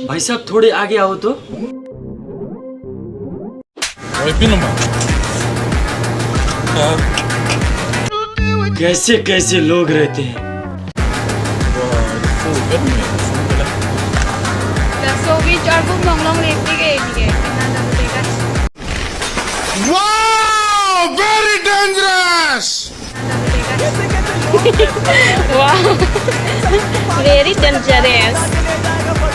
भाई साहब थोड़े आगे आओ तो। कैसे कैसे लोग रहते हैं। Wow, very dangerous. Wow, very dangerous.